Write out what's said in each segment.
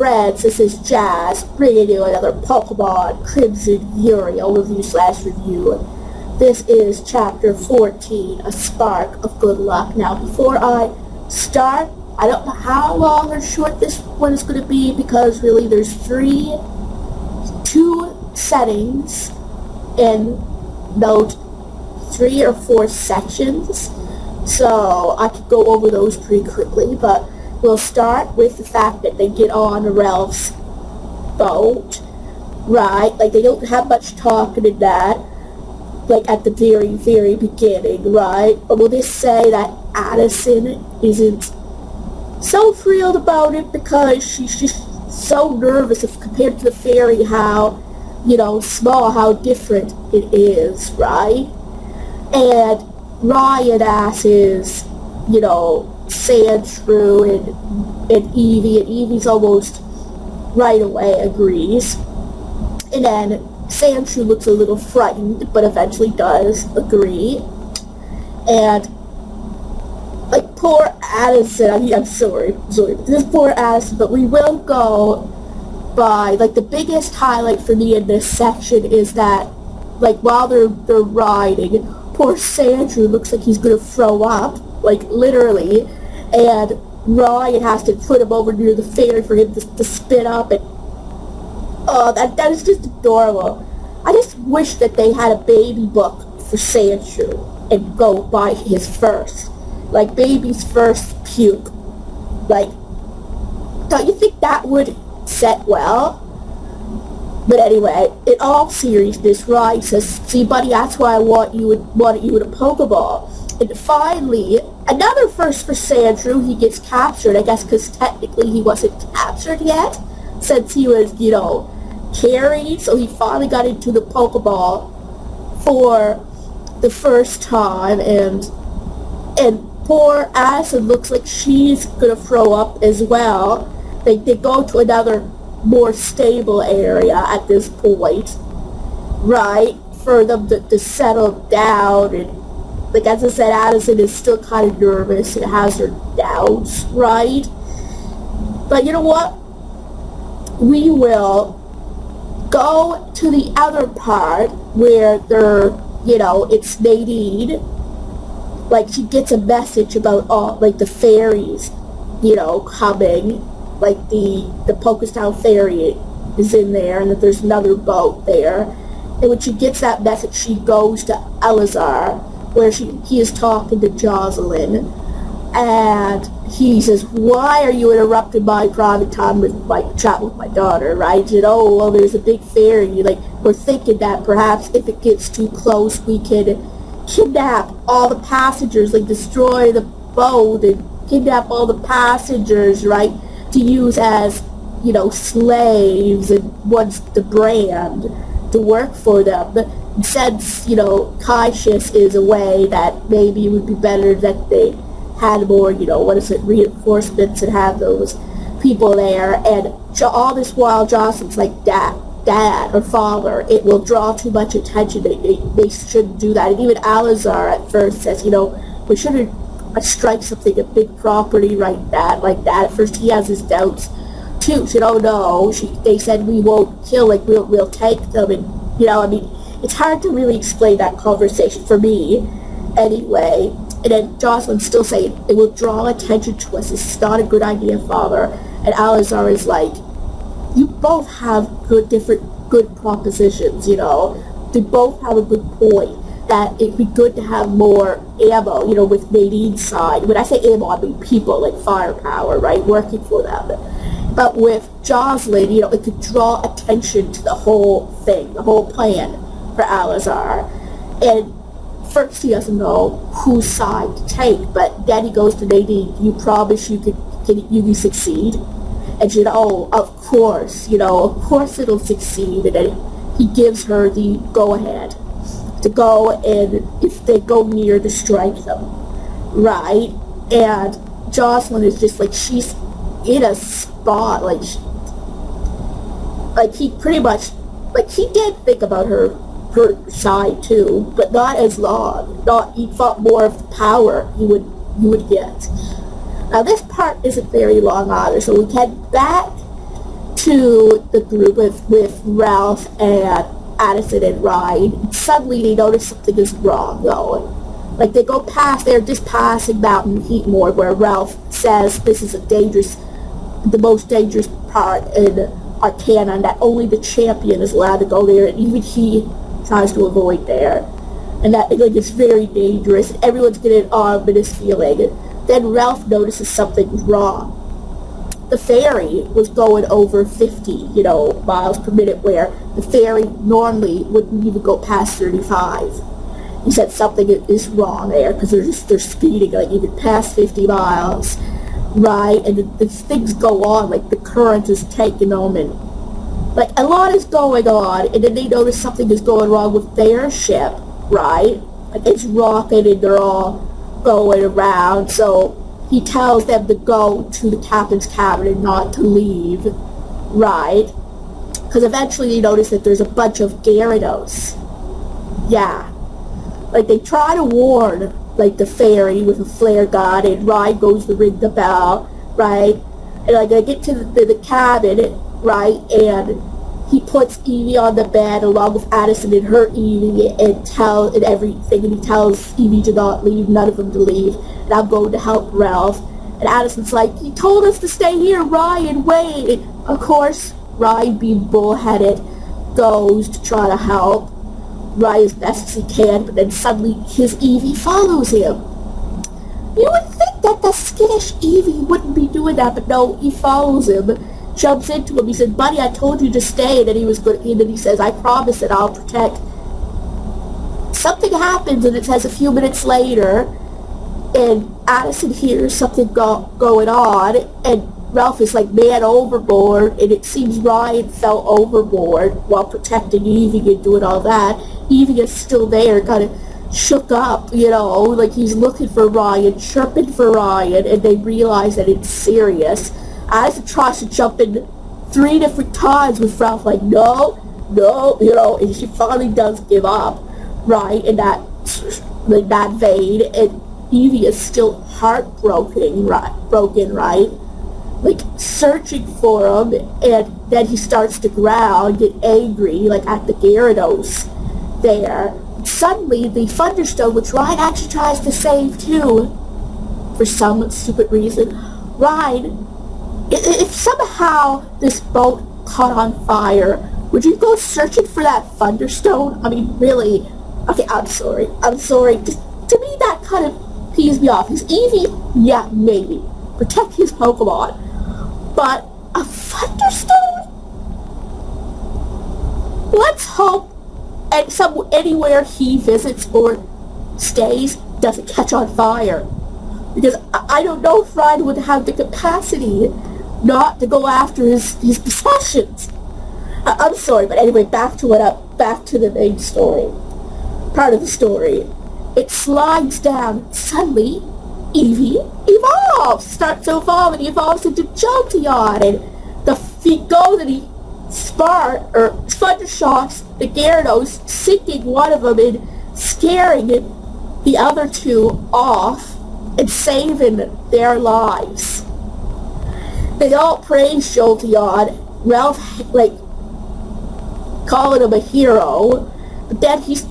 friends, this is Jazz, bringing you another Pokemon Crimson Fury overview/review. This is Chapter 14, A Spark of Good Luck. Now, before I start, I don't know how long or short this one is going to be, because really there's two settings in note 3 or 4 sections, so I could go over those pretty quickly, but we'll start with the fact that they get on Ralph's boat, right? Like, they don't have much talking in that, like, at the very beginning, right? But we'll just say that Addison isn't so thrilled about it because she's just so nervous if compared to the fairy, how, small, how different it is, right? And Ryan asks, Sandshrew and Eevee, and Eevee's almost right away agrees. And then Sandshrew looks a little frightened, but eventually does agree. And, like, poor Addison, I'm sorry, this poor Addison, but we will go by, like, the biggest highlight for me in this section is that, like, while they're riding, poor Sandshrew looks like he's gonna throw up, like, literally, and Ryan has to put him over near the fairy for him to spit up, and that is just adorable. I just wish that they had a baby book for Sandshrew and go by his first, like, baby's first puke. Like, don't you think that would set well? But anyway, in all seriousness, Ryan says, "See, buddy, that's why I wanted you in a Pokeball." And finally, another first for Sandshrew. He gets captured, I guess, because technically he wasn't captured yet, since he was, carried. So he finally got into the Pokeball for the first time, and poor Addison looks like she's gonna throw up as well. They go to another more stable area at this point, right, for them to settle down. And, like, as I said, Addison is still kind of nervous and has her doubts, right? But you know what? We will go to the other part where they're, it's Nadine. Like, she gets a message about all, like, the fairies, coming. Like, the Pokestown fairy is in there, and that there's another boat there. And when she gets that message, she goes to Elazar, where he is talking to Jocelyn, and he says, "Why are you interrupting my private time with my chat with my daughter?" Right? "Oh, well, there's a big fairy. Like, we're thinking that perhaps if it gets too close, we could kidnap all the passengers, like destroy the boat and kidnap all the passengers, right? To use as, slaves, and once the brand to work for them. But since, Cautious is a way that maybe it would be better that they had more, reinforcements and have those people there." And all this while, Jocelyn's like, dad or father, it will draw too much attention. They shouldn't do that. And even Elazar at first says, we shouldn't strike something, a big property like that. At first he has his doubts too. She said, "Oh no," they said, "we won't kill, like, we'll take them." And, it's hard to really explain that conversation for me anyway. And then Jocelyn's still saying, "It will draw attention to us. It's not a good idea, father." And Elazar is like, "You both have good propositions, They both have a good point, that it'd be good to have more ammo, with Nadine's side. When I say ammo, I mean people, like firepower, right, working for them. But with Jocelyn, it could draw attention to the whole thing, the whole plan for Elazar. And first he doesn't know whose side to take, but then he goes to Nadine, "You promise you can succeed?" And she said, "Oh, of course, of course it'll succeed." And then he gives her the go-ahead to go, and if they go near, to strike them, right? And Jocelyn is just like, she's in a spot, like he pretty much, like, he did think about her side too, but not as long. He thought more of the power he would get. Now this part isn't very long either, so we head back to the group with Ralph and Addison and Ryan. Suddenly they notice something is wrong though. Like they go past, they're just passing Mountain Heatmore where Ralph says this is the most dangerous part in Arcana, and that only the champion is allowed to go there, and even he tries to avoid there. And that like it's very dangerous. Everyone's getting an ominous feeling. Then Ralph notices something's wrong. The ferry was going over 50, miles per minute, where the ferry normally wouldn't even go past 35. He said something is wrong there because they're speeding like even past 50 miles, right? And the things go on, like the current is taking them, and like a lot is going on. And then they notice something is going wrong with their ship, right? Like it's rocking and they're all going around. So he tells them to go to the captain's cabin and not to leave, right? Because eventually they notice that there's a bunch of Gyarados. Yeah. Like they try to warn like the ferry with a flare gun, and Ryan goes to ring the bell, right? And like they get to the cabin, right? And he puts Eevee on the bed along with Addison and her Eevee and everything, and he tells Eevee to not leave, none of them to leave, and I'm going to help Ralph. And Addison's like, he told us to stay here, Ryan, wait. And of course, Ryan, being bullheaded, goes to try to help Ryan as best as he can, but then suddenly his Eevee follows him. You would think that the skittish Eevee wouldn't be doing that, but no, he follows him, jumps into him. He said, buddy, I told you to stay. And then he says, I promise that I'll protect. Something happens, and it says a few minutes later, and Addison hears something going on, and Ralph is like man overboard, and it seems Ryan fell overboard while protecting Eevee and doing all that. Eevee is still there, kind of shook up, like he's looking for Ryan, chirping for Ryan, and they realize that it's serious. Addison tries to jump in 3 different times with Ralph, like, no, and she finally does give up, right, in that vein, and Eevee is still heartbroken, right? Like searching for him, and then he starts to growl and get angry, like at the Gyarados there. Suddenly, the Thunderstone, which Ryan actually tries to save too, for some stupid reason, Ryan, if somehow this boat caught on fire, would you go searching for that Thunderstone? I mean, really? Okay, I'm sorry. Just, to me, that kind of pees me off. His Eevee, yeah, maybe. Protect his Pokemon. But a Thunderstone? Let's hope anywhere he visits or stays doesn't catch on fire. Because I don't know if Ryan would have the capacity not to go after his possessions. I'm sorry, but anyway, back to the main story. Part of the story. It slides down. Suddenly, Eevee evolves, starts to evolve, and he evolves into Jolteon, and he goes and he thunder shocks the Gyarados, sinking one of them and scaring the other two off and saving their lives. They all praise Jolteon, Ralph calling him a hero, but then he's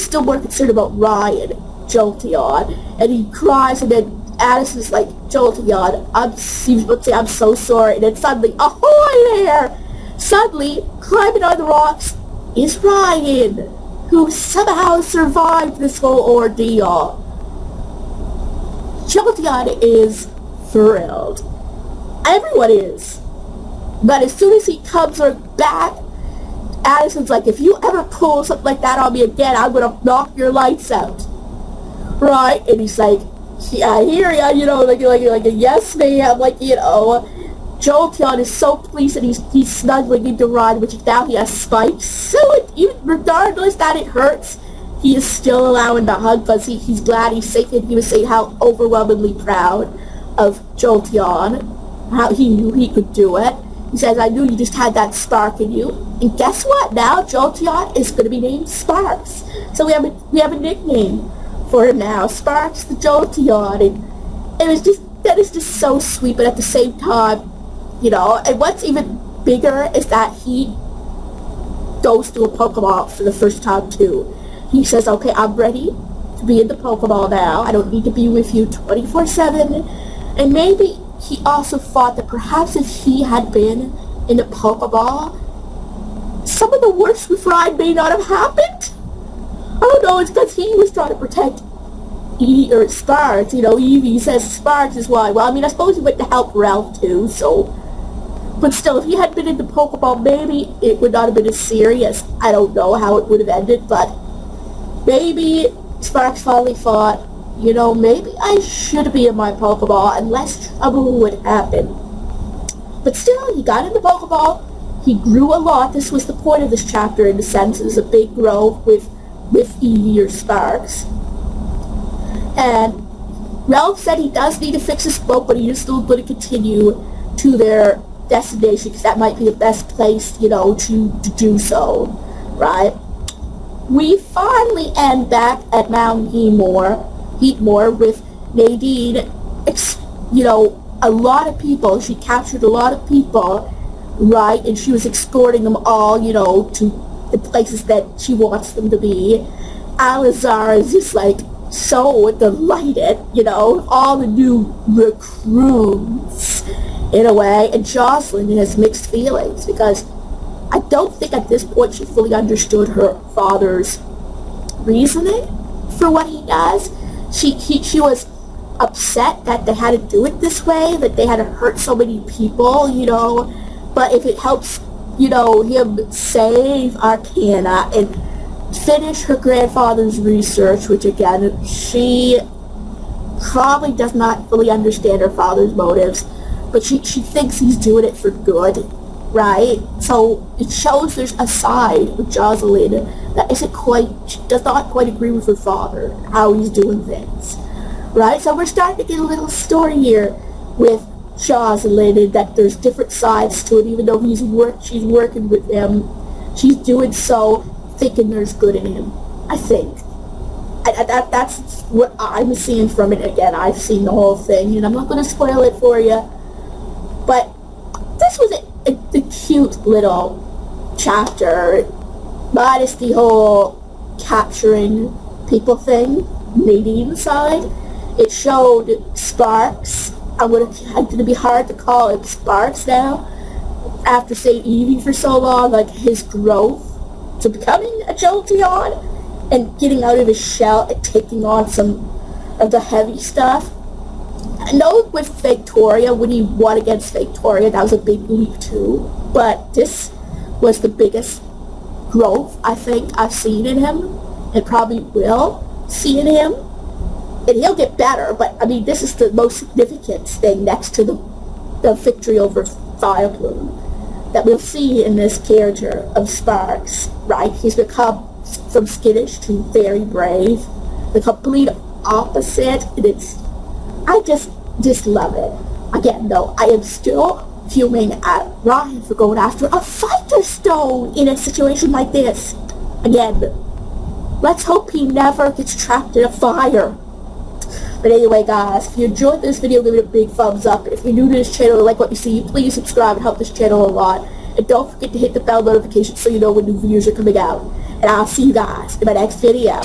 still more concerned about Ryan, Jolteon, and he cries, and then Addison's like, Jolteon, I'm so sorry, and then suddenly, ahoy there! Suddenly, climbing on the rocks is Ryan, who somehow survived this whole ordeal. Jolteon is thrilled. Everyone is. But as soon as he comes back, Addison's like, if you ever pull something like that on me again, I'm going to knock your lights out. Right? And he's like, yeah, I hear ya, like a yes ma'am, Jolteon is so pleased that he's snuggling into Ryan, which now he has spikes. So even regardless that it hurts, he is still allowing the hug because he's glad he's safe, and he was saying how overwhelmingly proud of Jolteon, how he knew he could do it. He says, I knew you just had that spark in you. And guess what? Now Jolteon is going to be named Sparks. So we have a nickname for him now, Sparks the Jolteon. And that is just so sweet, but at the same time, and what's even bigger is that he goes to a Pokeball for the first time too. He says, okay, I'm ready to be in the Pokeball now. I don't need to be with you 24/7. And maybe he also thought that perhaps if he had been in the Pokeball, some of the worst with Ryan may not have happened. I don't know, it's because he was trying to protect Sparks. You know, Eevee says Sparks is why. Well, I mean, I suppose he went to help Ralph too, so. But still, if he had been in the Pokeball, maybe it would not have been as serious. I don't know how it would have ended, but maybe Sparks finally thought, you know, maybe I should be in my Pokeball and less trouble would happen. But still, he got in the Pokeball. He grew a lot. This was the point of this chapter, in a sense. It was a big growth with Eevee or Sparks. And Ralph said he does need to fix his boat, but he is still going to continue to their destination because that might be the best place, you know, to do so, right? We finally end back at Mount Heatmore with Nadine, you know, a lot of people. She captured a lot of people, right? And she was escorting them all, you know, to the places that she wants them to be. Alizar is just like so delighted, you know, all the new recruits in a way, and Jocelyn has mixed feelings because I don't think at this point she fully understood her father's reasoning for what he does. She was upset that they had to do it this way, that they had to hurt so many people, you know, but if it helps, you know, him save Arcana and finish her grandfather's research, which again, she probably does not fully understand her father's motives, but she thinks he's doing it for good, right? So it shows there's a side of Jocelyn that she does not quite agree with her father, how he's doing things, right? So we're starting to get a little story here with Jocelyn, and that there's different sides to it. Even though she's working with him, she's doing so thinking there's good in him, I think. That's what I'm seeing from it. Again, I've seen the whole thing, and I'm not going to spoil it for you. But this was a cute little chapter, minus the whole capturing people thing, Nadine's side. It showed Sparks. I'm going to be hard to call it Sparks now, after saying Eevee for so long, like his growth to becoming a Jolteon and getting out of his shell and taking on some of the heavy stuff. I know with Victoria, when he won against Victoria, that was a big leap too, but this was the biggest growth I think I've seen in him, and probably will see in him, and he'll get better, but I mean, this is the most significant thing next to the victory over Firebloom that we'll see in this character of Sparks, right? He's become from skittish to very brave, the complete opposite, and I just love it. Again, though, I am still fuming at Ryan for going after a fighter stone in a situation like this. Again, let's hope he never gets trapped in a fire. But anyway, guys, if you enjoyed this video, give it a big thumbs up. If you're new to this channel and like what you see, please subscribe and help this channel a lot. And don't forget to hit the bell notification so you know when new videos are coming out. And I'll see you guys in my next video.